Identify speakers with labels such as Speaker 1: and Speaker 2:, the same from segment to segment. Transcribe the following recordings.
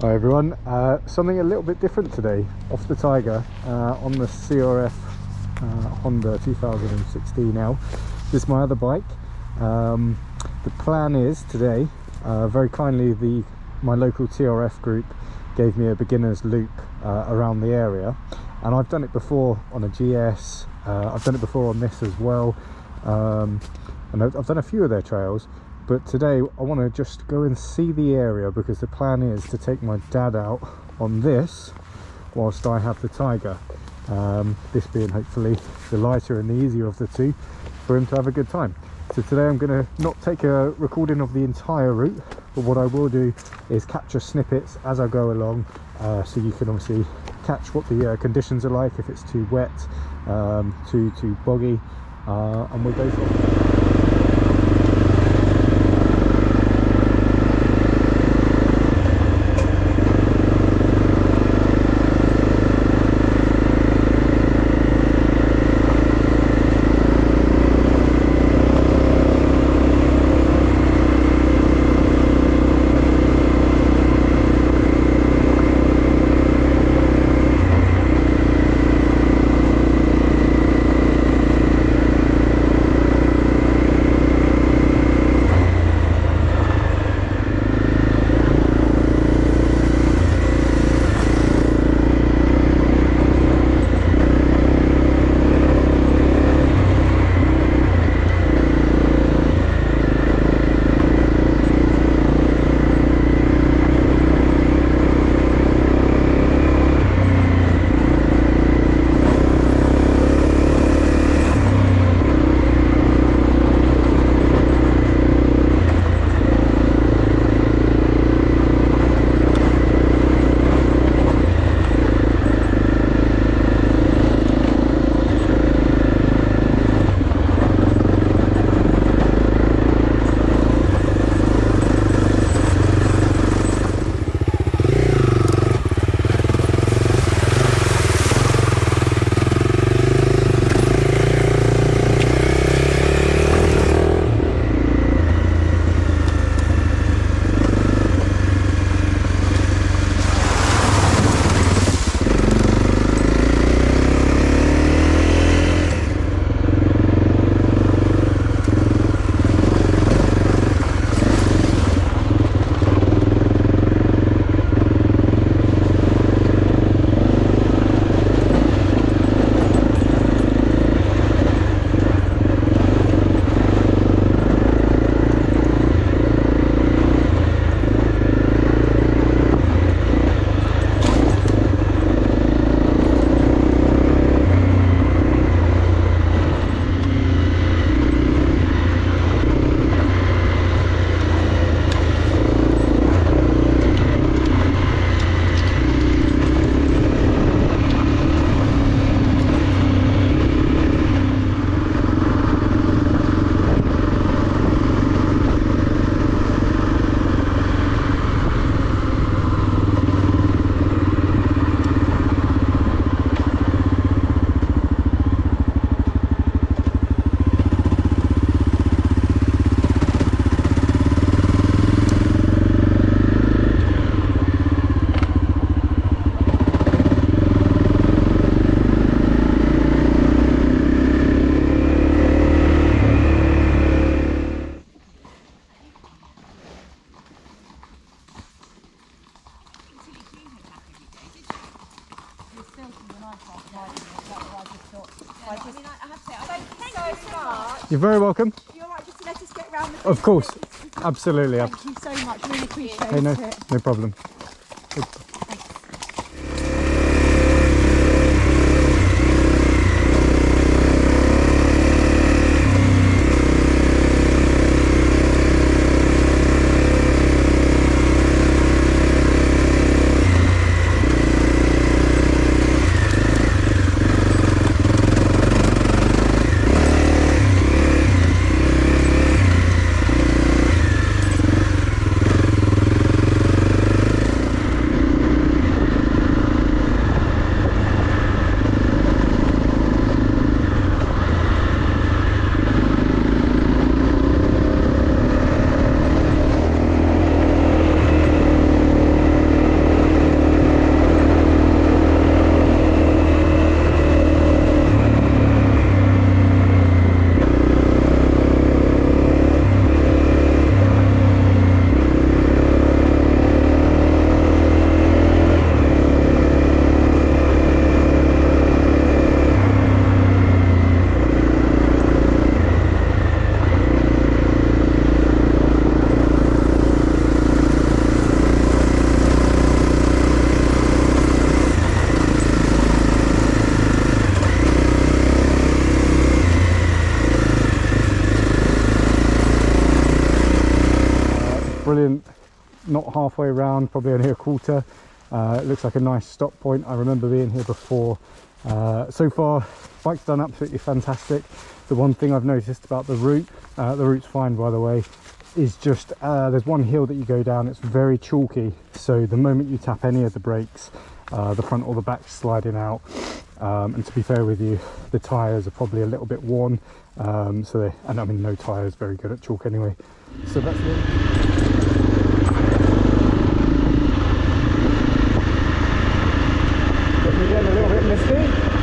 Speaker 1: Hi everyone, something a little bit different today off the Tiger on the CRF Honda 2016 now. This is my other bike. The plan is today, very kindly my local TRF group gave me a beginner's loop around the area, and I've done it before on a GS, I've done it before on this as well, and I've done a few of their trails. But today I want to just go and see the area, because the plan is to take my dad out on this whilst I have the Tiger, this being hopefully the lighter and the easier of the two for him to have a good time. So today I'm going to not take a recording of the entire route, but what I will do is capture snippets as I go along, so you can obviously catch what the conditions are like, if it's too wet, too boggy, and we'll go from there. You're very welcome.
Speaker 2: You're right, just to let us get around the
Speaker 1: Of course, absolutely.
Speaker 2: Thank you so much, really appreciate
Speaker 1: hey,
Speaker 2: it.
Speaker 1: No problem. not halfway around, probably only a quarter. It looks like a nice stop point. I remember being here before. So far, bike's done absolutely fantastic. The one thing I've noticed about the route's fine by the way, is just there's one hill that you go down, it's very chalky, so the moment you tap any of the brakes, the front or the back sliding out. And to be fair with you, the tyres are probably a little bit worn, and I mean no tyre is very good at chalk anyway, so that's it. Getting a little bit misty.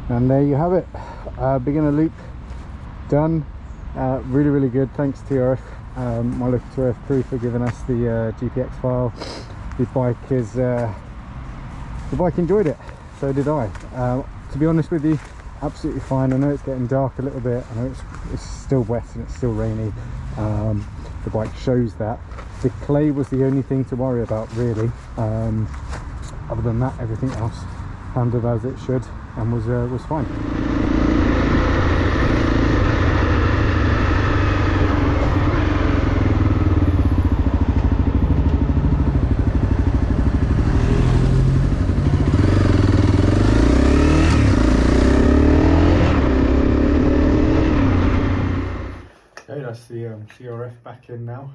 Speaker 1: And there you have it, beginner loop done. Really good, thanks TRF, my local TRF crew, for giving us the GPX file. The bike enjoyed it, so did I. To be honest with you, absolutely fine. I know it's getting dark a little bit, I know it's still wet and it's still rainy. The bike shows that. The clay was the only thing to worry about really. Other than that, everything else handled as it should and was fine. Okay, that's the CRF back in now.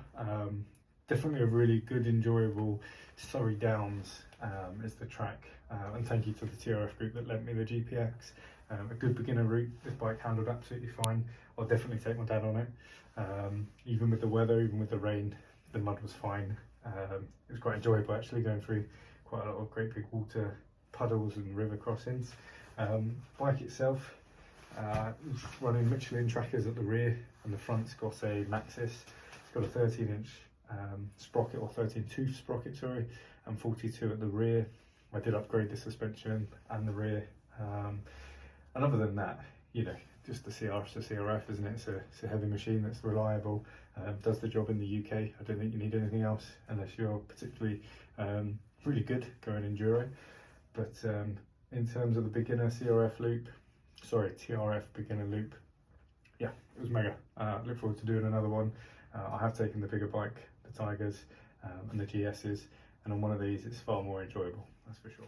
Speaker 1: Definitely a really good, enjoyable Surrey Downs is the track. And thank you to the TRF group that lent me the GPX. A good beginner route. This bike handled absolutely fine. I'll definitely take my dad on it. Even with the weather, even with the rain, the mud was fine. It was quite enjoyable actually, going through quite a lot of great big water puddles and river crossings. Bike itself, running Michelin trackers at the rear, and the front's got a Maxxis. It's got a 13-inch sprocket, or 13-tooth sprocket, sorry, and 42 at the rear. I did upgrade the suspension and the rear, and other than that, you know, just the CRF's the CRF, isn't it? It's a heavy machine that's reliable, does the job in the UK. I don't think you need anything else unless you're particularly really good going enduro. But in terms of the beginner TRF beginner loop, yeah, it was mega. Look forward to doing another one. I have taken the bigger bike, the Tigers and the GSs, and on one of these it's far more enjoyable, that's for sure.